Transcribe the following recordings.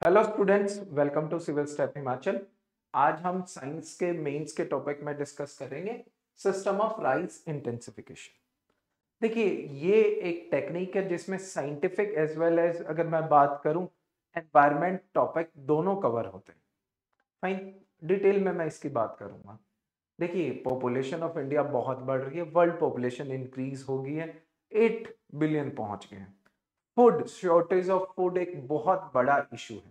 Hello students, welcome to civil step Himachal. आज हम science के मेंस के टॉपिक में डिस्कस करेंगे सिस्टम ऑफ राइस इंटेंसिफिकेशन। देखिए, ये एक टेक्निक है जिसमें साइंटिफिक एज वेल एज अगर मैं बात करूं एनवायरमेंट टॉपिक दोनों कवर होते हैं। फाइन, डिटेल में मैं इसकी बात करूंगा। देखिए, पॉपुलेशन ऑफ इंडिया बहुत बढ़ रही है, वर्ल्ड पॉपुलेशन इंक्रीज हो गई है, 8 बिलियन पहुंच गए हैं। फूड शॉर्टेज ऑफ फूड एक बहुत बड़ा इशू है।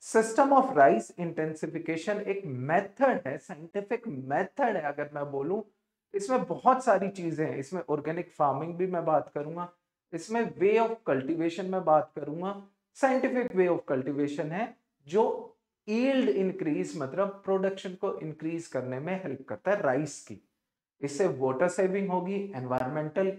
सिस्टम ऑफ राइस इंटेंसिफिकेशन एक मेथड है, साइंटिफिक मेथड है। अगर मैं बोलूं, इसमें बहुत सारी चीजें हैं। इसमें ऑर्गेनिक फार्मिंग भी मैं बात करूंगा, इसमें वे ऑफ कल्टीवेशन में बात करूंगा। साइंटिफिक वे ऑफ कल्टीवेशन है जो यील्ड इंक्रीज मतलब प्रोडक्शन को इंक्रीज करने में हेल्प करता है राइस की। इससे वाटर सेविंग होगी, एनवायरमेंटल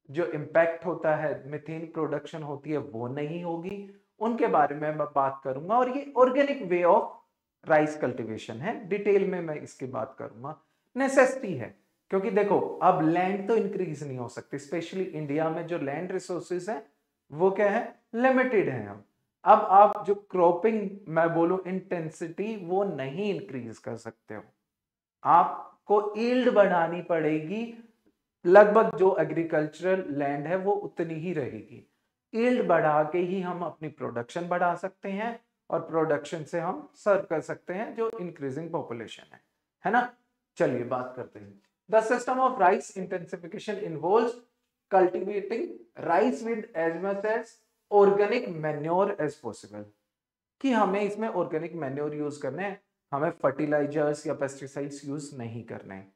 जो इम्पैक्ट होता है, मीथेन प्रोडक्शन होती है, वो नहीं होगी। उनके बारे में मैं बात करूंगा और ये organic way of rice cultivation है, डिटेल में मैं इसकी बात करूंगा। नेसेसिटी है, क्योंकि देखो अब लैंड तो इंक्रीज नहीं हो सकती, स्पेशली इंडिया में जो लैंड रिसोर्सेज है वो क्या है, लिमिटेड है। अब आप जो क्रॉपिंग मैं बोलूं इंटेंसिटी वो नहीं इंक्रीज कर सकते हो, आपको यील्ड बढ़ानी पड़ेगी। लगभग जो एग्रीकल्चरल लैंड है वो उतनी ही रहेगी। यील्ड बढ़ा के ही हम अपनी प्रोडक्शन बढ़ा सकते हैं और प्रोडक्शन से हम सर्व कर सकते हैं जो इंक्रीजिंग पॉपुलेशन है ना। चलिए बात करते हैं। The system of rice intensification involves cultivating rice with as much as organic manure as possible, कि हमें इसमें ऑर्गेनिक मैन्योर यूज करने हैं, हमें फर्टिलाइजर्स या पेस्टिसाइड्स यूज नहीं करने हैं।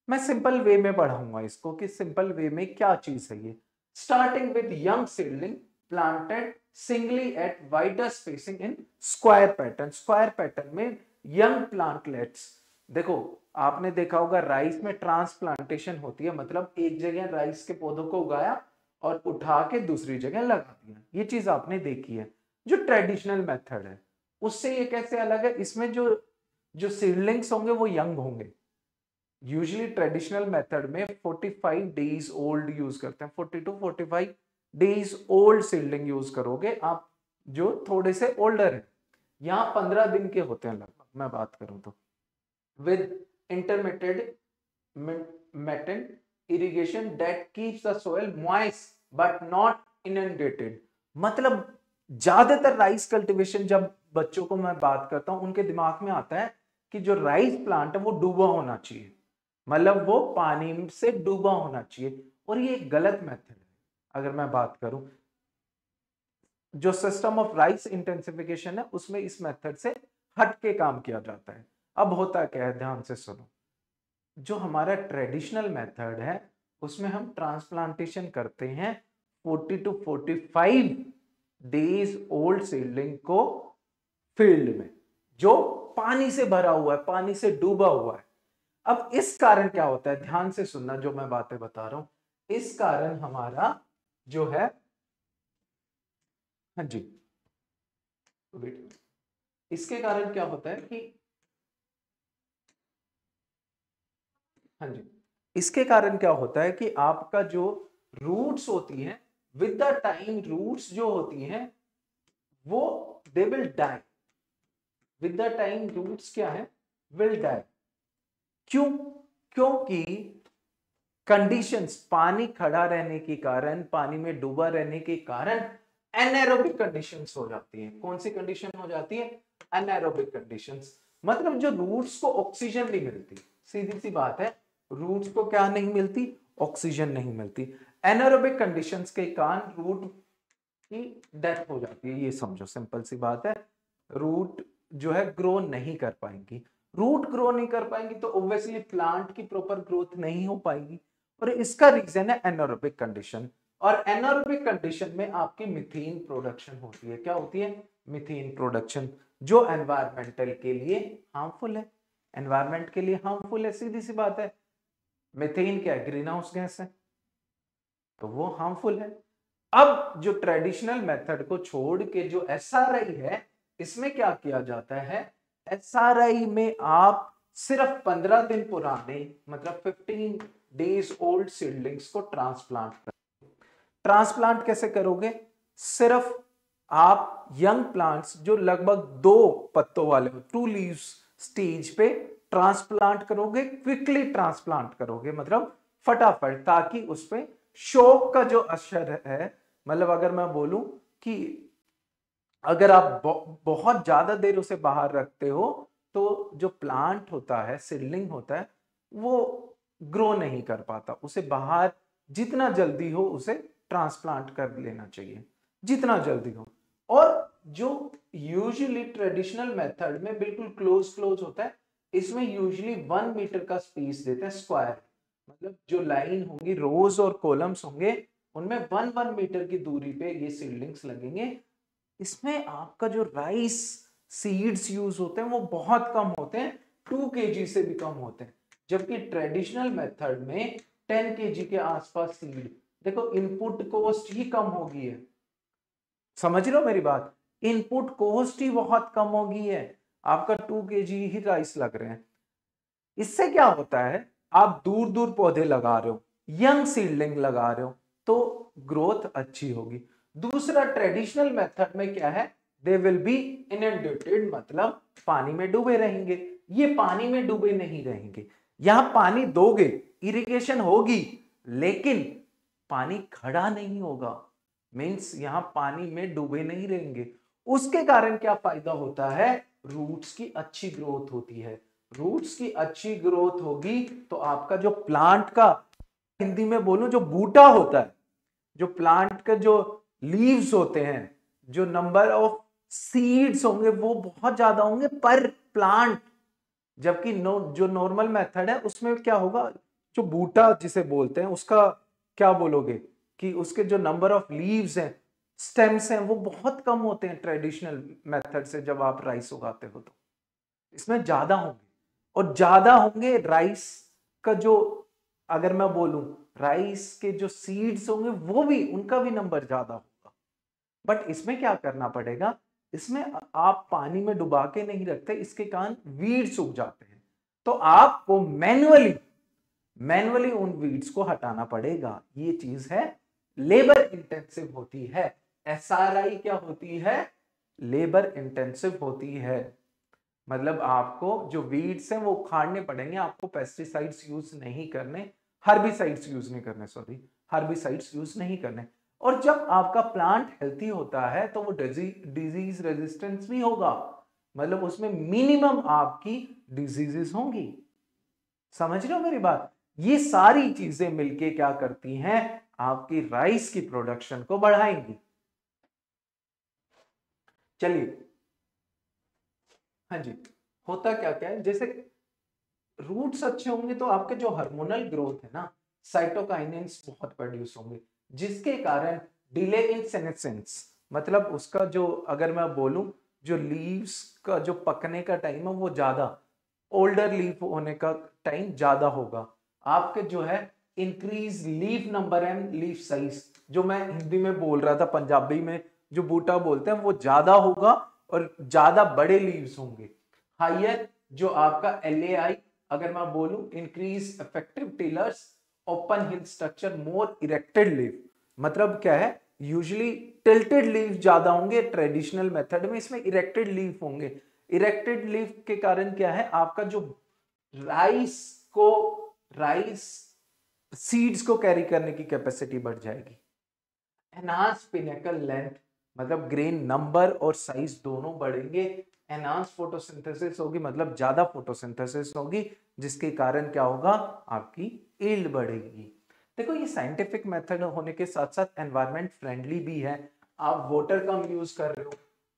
मैं सिंपल वे में पढ़ाऊंगा इसको कि सिंपल वे में क्या चीज है ये। Starting with young seedling planted singly at wider spacing in square pattern. Square pattern में यंग प्लांटलेट्स, देखो आपने देखा होगा राइस में ट्रांसप्लांटेशन होती है, मतलब एक जगह राइस के पौधों को उगाया और उठा के दूसरी जगह लगा दिया। ये चीज आपने देखी है जो ट्रेडिशनल मेथड है। उससे ये कैसे अलग है, इसमें जो जो सीडलिंग्स होंगे वो यंग होंगे। यूजुअली ट्रेडिशनल मेथड में 45 डेज ओल्ड यूज करते हैं, 40 to 45 days old seedling use करोगे आप जो थोड़े से ओल्डर है। यहाँ 15 दिन के होते हैं लगभग मैं बात करूं तो। With intermediate meted irrigation that keeps the soil moist but not inundated। मतलब ज्यादातर राइस कल्टीवेशन जब बच्चों को मैं बात करता हूं उनके दिमाग में आता है कि जो राइस प्लांट है वो डूबा होना चाहिए, मतलब वो पानी से डूबा होना चाहिए, और ये एक गलत मेथड है। अगर मैं बात करूं, जो सिस्टम ऑफ राइस इंटेंसिफिकेशन है उसमें इस मेथड से हट के काम किया जाता है। अब होता क्या है, ध्यान से सुनो। जो हमारा ट्रेडिशनल मेथड है उसमें हम ट्रांसप्लांटेशन करते हैं 40 टू 45 डेज ओल्ड सीडलिंग को फील्ड में जो पानी से भरा हुआ है, पानी से डूबा हुआ है। अब इस कारण क्या होता है, ध्यान से सुनना जो मैं बातें बता रहा हूं। इस कारण हमारा जो है, हाँ जी, इसके कारण क्या होता है कि, हाँ जी, इसके कारण क्या होता है कि आपका जो रूट्स होती हैं विद द टाइम, रूट्स जो होती हैं वो they will die with the time. Roots क्या है, विल डाई। क्यों? क्योंकि कंडीशंस, पानी खड़ा रहने के कारण, पानी में डूबा रहने के कारण एनारोबिक कंडीशंस हो जाती हैं। कौन सी कंडीशन हो जाती है, एनारोबिक कंडीशंस। मतलब जो रूट्स को ऑक्सीजन नहीं मिलती, सीधी सी बात है, रूट्स को क्या नहीं मिलती, ऑक्सीजन नहीं मिलती। एनारोबिक कंडीशंस के कारण रूट की डेथ हो जाती है। ये समझो, सिंपल सी बात है, रूट जो है ग्रो नहीं कर पाएंगी। रूट ग्रो नहीं कर पाएंगी तो ऑब्वियसली प्लांट की प्रॉपर ग्रोथ नहीं हो पाएगी, और इसका रीजन है एनारोबिक कंडीशन। और एनारोबिक कंडीशन में आपकी मीथेन प्रोडक्शन होती है। क्या होती है, मीथेन प्रोडक्शन, जो एनवायरमेंटल के लिए हार्मफुल है। एनवायरमेंट के लिए हार्मफुल है, सीधी सी बात है। मीथेन क्या है, ग्रीन हाउस गैस है, तो वो हार्मफुल है। अब जो ट्रेडिशनल मेथड को छोड़ के जो एसआरआई है, इसमें क्या किया जाता है, एसआरआई में आप सिर्फ 15 दिन पुराने मतलब 15 डेज ओल्ड सीडलिंग्स को ट्रांसप्लांट कर। ट्रांसप्लांट कैसे करोगे, सिर्फ आप यंग प्लांट्स जो लगभग 2 पत्तों वाले हो, 2 लीव्स स्टेज पे ट्रांसप्लांट करोगे, क्विकली ट्रांसप्लांट करोगे, मतलब फटाफट, ताकि उस पे शोक का जो असर है, मतलब अगर मैं बोलूं कि अगर आप बहुत ज्यादा देर उसे बाहर रखते हो तो जो प्लांट होता है, सीडलिंग होता है, वो ग्रो नहीं कर पाता। उसे बाहर जितना जल्दी हो उसे ट्रांसप्लांट कर लेना चाहिए, जितना जल्दी हो। और जो यूजुअली ट्रेडिशनल मेथड में बिल्कुल क्लोज होता है, इसमें यूजुअली 1 मीटर का स्पेस देते हैं स्क्वायर, मतलब जो लाइन होंगी, रोज और कॉलम्स होंगे, उनमें 1 मीटर की दूरी पे ये सीडलिंग्स लगेंगे। इसमें आपका जो राइस सीड्स यूज होते हैं वो बहुत कम होते हैं, 2 kg से भी कम होते हैं, जबकि ट्रेडिशनल मेथड में 10 kg के आसपास सीड। देखो इनपुट कॉस्ट ही कम होगी है, समझ रहे हो मेरी बात, इनपुट कॉस्ट ही बहुत कम होगी है, आपका 2 kg ही राइस लग रहे हैं। इससे क्या होता है, आप दूर दूर पौधे लगा रहे हो, यंग सीडलिंग लगा रहे हो, तो ग्रोथ अच्छी होगी। दूसरा ट्रेडिशनल मेथड में क्या है, दे विल बी इनंडेटेड, मतलब पानी में डूबे रहेंगे। ये पानी में डूबे नहीं रहेंगे, यहां पानी दोगे, इरिगेशन होगी, लेकिन पानी खड़ा नहीं होगा, मींस यहां पानी में डूबे नहीं रहेंगे। उसके कारण क्या फायदा होता है, रूट्स की अच्छी ग्रोथ होती है। रूट्स की अच्छी ग्रोथ होगी तो आपका जो प्लांट का, हिंदी में बोलूं, जो बूटा होता है, जो प्लांट के जो लीव्स होते हैं, जो नंबर ऑफ सीड्स होंगे वो बहुत ज्यादा होंगे पर प्लांट। जबकि जो नॉर्मल मेथड है उसमें क्या होगा, जो बूटा जिसे बोलते हैं उसका क्या बोलोगे, कि उसके जो नंबर ऑफ लीव्स हैं, स्टेम्स हैं, वो बहुत कम होते हैं ट्रेडिशनल मेथड से जब आप राइस उगाते हो तो। इसमें ज्यादा होंगे, और ज्यादा होंगे राइस का जो, अगर मैं बोलूं राइस के जो सीड्स होंगे वो भी, उनका भी नंबर ज्यादा होगा। बट इसमें क्या करना पड़ेगा, इसमें आप पानी में डुबा के नहीं रखते, इसके कारण वीड्स उग जाते हैं, तो आपको मैन्युअली उन वीड्स को हटाना पड़ेगा। ये चीज है, लेबर इंटेंसिव होती है। एसआरआई क्या होती है, लेबर इंटेंसिव होती है, मतलब आपको जो वीड्स हैं वो उखाड़ने पड़ेंगे, आपको पेस्टिसाइड्स यूज नहीं करने, हर्बिसाइड्स यूज नहीं करने, सॉरी, हर्बिसाइड्स यूज नहीं करने। और जब आपका प्लांट हेल्थी होता है तो वो डिजीज रेजिस्टेंस भी होगा, मतलब उसमें मिनिमम आपकी डिजीजेस होंगी। समझ रहे हो मेरी बात, ये सारी चीजें मिलके क्या करती हैं, आपकी राइस की प्रोडक्शन को बढ़ाएंगी। चलिए, हाँ जी, होता क्या क्या है, जैसे रूट्स अच्छे होंगे तो आपके जो हार्मोनल ग्रोथ है ना, साइटोकाइनेंस बहुत प्रोड्यूस होंगे, जिसके कारण डिले इन सेनेसेंस, मतलब उसका जो, अगर मैं बोलूं, जो लीव्स का जो पकने का टाइम है वो ज्यादा, ओल्डर लीफ होने का टाइम ज्यादा होगा। आपके जो है increase leaf number and leaf size, जो मैं हिंदी में बोल रहा था, पंजाबी में जो बूटा बोलते हैं वो ज्यादा होगा, और ज्यादा बड़े लीव्स होंगे। हायर जो आपका LAI, अगर मैं बोलूं, इंक्रीज इफेक्टिव टिलर्स, ओपन हिल स्ट्रक्चर, मोर इरेक्टेड लीव, मतलब क्या है, यूजुअली टिल्टेड लीव ज्यादा होंगे ट्रेडिशनल मेथड में, इसमें इरेक्टेड लीव होंगे। इरेक्टेड लीव के कारण क्या है, आपका जो राइस सीड्स को कैरी करने की कैपेसिटी बढ़ जाएगी। एनहांस पिनेकल लेंथ, मतलब ग्रेन नंबर और साइज दोनों बढ़ेंगे। एनहांस फोटोसिंथेसिस होगी, मतलब ज्यादा फोटोसिंथेसिस होगी, जिसके कारण क्या होगा, आपकी यील्ड बढ़ेगी। देखो ये साइंटिफिक मेथड होने के साथ साथ एनवायरमेंट फ्रेंडली भी है। आप वाटर कम यूज कर रहे हो,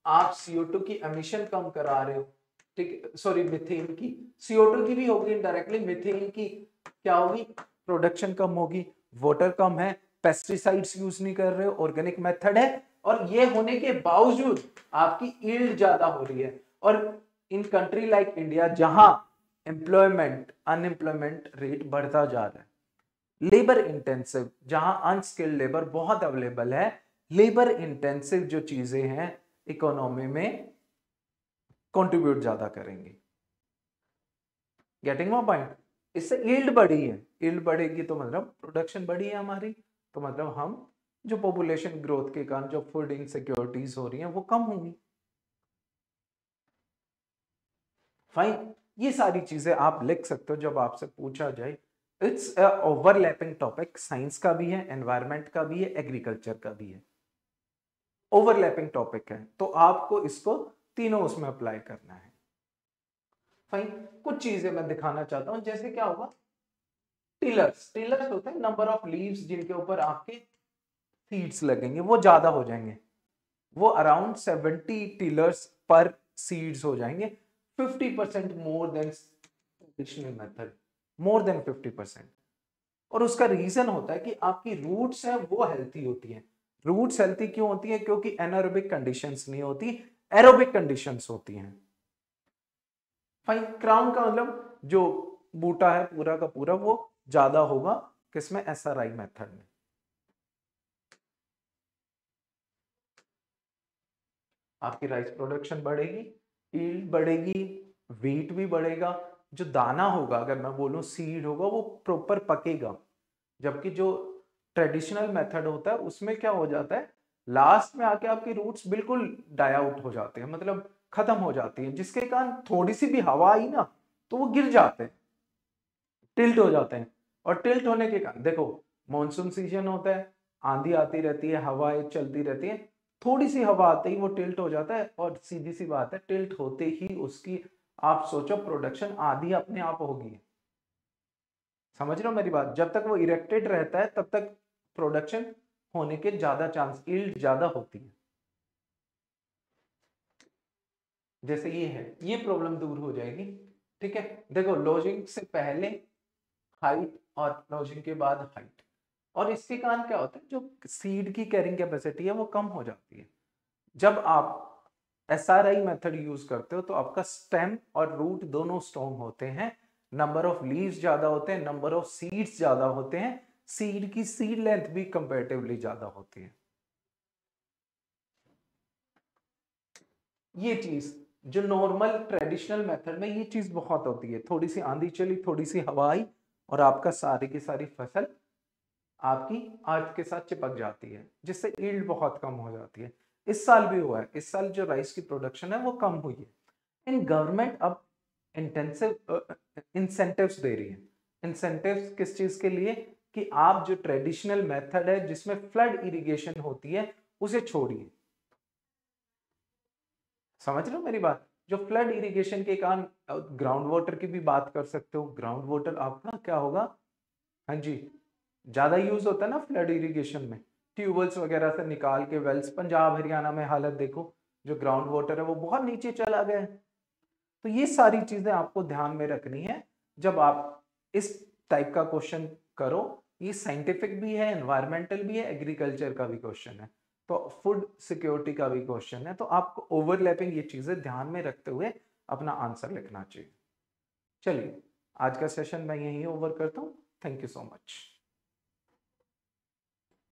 आप CO2 की एमिशन कम करा रहे हो, ठीक, सॉरी मिथेन की, CO2 की भी होगी इनडायरेक्टली, मिथेन की क्या होगी, प्रोडक्शन कम होगी, वाटर कम है, पेस्टिसाइड्स यूज नहीं कर रहे हो, ऑर्गेनिक मेथड है, और ये होने के बावजूद आपकी यील्ड ज्यादा हो रही है। और इन कंट्री लाइक इंडिया, जहां अनएम्प्लॉयमेंट रेट बढ़ता जा रहा है, लेबर इंटेंसिव, जहां अनस्किल्ड लेबर बहुत अवेलेबल है, लेबर इंटेंसिव जो चीजें हैं इकोनॉमी में कंट्रीब्यूट ज्यादा करेंगे। गेटिंग माय पॉइंट, इससे यील्ड बढ़ी है, यील्ड बढ़ेगी तो मतलब प्रोडक्शन बढ़ी है हमारी, तो मतलब हम जो पॉपुलेशन ग्रोथ के कारण जो फूड इनसिक्योरिटीज हो रही हैं वो कम होंगी। फाइन, ये सारी चीजें आप लिख सकते हो जब आपसे पूछा जाए। It's a overlapping topic, science का भी है, एनवायरमेंट का भी है, एग्रीकल्चर का भी है, ओवरलैपिंग टॉपिक है, तो आपको इसको तीनों उसमें अप्लाई करना है। फाइन, कुछ चीजें मैं दिखाना चाहता हूं, जैसे क्या होगा, टिलर्स, टिलर्स होते हैं नंबर ऑफ लीव्स जिनके ऊपर आपके सीड्स लगेंगे वो ज्यादा हो जाएंगे, वो अराउंड 70 टिलर्स पर सीड्स हो जाएंगे, 50% more than traditional method, more than 50%। और उसका रीजन होता है कि आपकी रूट्स है वो हेल्थी होती हैं। रूट्स हेल्थी क्यों होती है? क्योंकि एनारोबिक कंडीशंस नहीं होती, एरोबिक कंडीशंस होती हैं। फाइन, क्राउन का मतलब जो बूटा है पूरा का पूरा वो ज्यादा होगा किसमें? एसआरआई मेथड में। आपकी राइस प्रोडक्शन बढ़ेगी, यील्ड बढ़ेगी, वेट भी बढ़ेगा, जो दाना होगा अगर मैं बोलूं सीड होगा वो प्रॉपर पकेगा। जबकि जो ट्रेडिशनल मेथड होता है उसमें क्या हो जाता है, लास्ट में आके आपकी रूट्स बिल्कुल डाई आउट हो जाते हैं, मतलब खत्म हो जाती है, जिसके कारण थोड़ी सी भी हवा आई ना तो वो गिर जाते हैं, टिल्ट हो जाते हैं। और टिल्ट होने के कारण देखो, मॉनसून सीजन होता है, आंधी आती रहती है, हवाएं चलती रहती है, थोड़ी सी हवा आते ही वो टिल्ट हो जाता है, और सीधी सी बात है टिल्ट होते ही उसकी आप सोचो प्रोडक्शन आधी अपने आप होगी। समझ रहे हो मेरी बात? जब तक वो इरेक्टेड रहता है तब तक प्रोडक्शन होने के ज्यादा चांस, यील्ड ज्यादा होती है। जैसे ये है, ये प्रॉब्लम दूर हो जाएगी। ठीक है, देखो लॉजिंग से पहले हाइट और लॉजिंग के बाद हाइट, और इसके कारण क्या होता है, जो सीड की कैरिंग कैपेसिटी है वो कम हो जाती है। जब आप एसआरआई मेथड यूज करते हो तो आपका स्टेम और रूट दोनों स्ट्रॉन्ग होते हैं, नंबर ऑफ लीव्स ज्यादा होते हैं, नंबर ऑफ सीड्स ज्यादा होते हैं, सीड की सीड लेंथ भी कंपैरेटिवली ज्यादा होती है। ये चीज जो नॉर्मल ट्रेडिशनल मेथड में ये चीज बहुत होती है, थोड़ी सी आंधी चली, थोड़ी सी हवा आई और आपका सारी की सारी फसल आपकी अर्थ के साथ चिपक जाती है, जिससे यील्ड बहुत कम हो जाती है। इस साल भी हुआ है, इस साल जो राइस की प्रोडक्शन है वो कम हुई है। इन गवर्नमेंट अब इंटेंसिव इंसेंटिव्स दे रही है। इंसेंटिव्स किस चीज के लिए? कि आप जो ट्रेडिशनल मेथड है जिसमें फ्लड इरिगेशन होती है उसे छोड़िए। समझ रहे हो मेरी बात? जो फ्लड इरिगेशन के कारण, ग्राउंड वाटर की भी बात कर सकते हो, ग्राउंड वाटर आपका क्या होगा, हाँ जी, ज्यादा यूज होता है ना फ्लड इरिगेशन में, ट्यूबवेल्स वगैरह से निकाल के वेल्स, पंजाब हरियाणा में हालत देखो, जो ग्राउंड वाटर है वो बहुत नीचे चला गया है। तो ये सारी चीजें आपको ध्यान में रखनी है जब आप इस टाइप का क्वेश्चन करो। ये साइंटिफिक भी है, एनवायरमेंटल भी है, एग्रीकल्चर का भी क्वेश्चन है, तो फूड सिक्योरिटी का भी क्वेश्चन है, तो आपको ओवरलैपिंग ये चीजें ध्यान में रखते हुए अपना आंसर लिखना चाहिए। चलिए, आज का सेशन मैं यहीं ओवर करता हूँ। Thank you so much.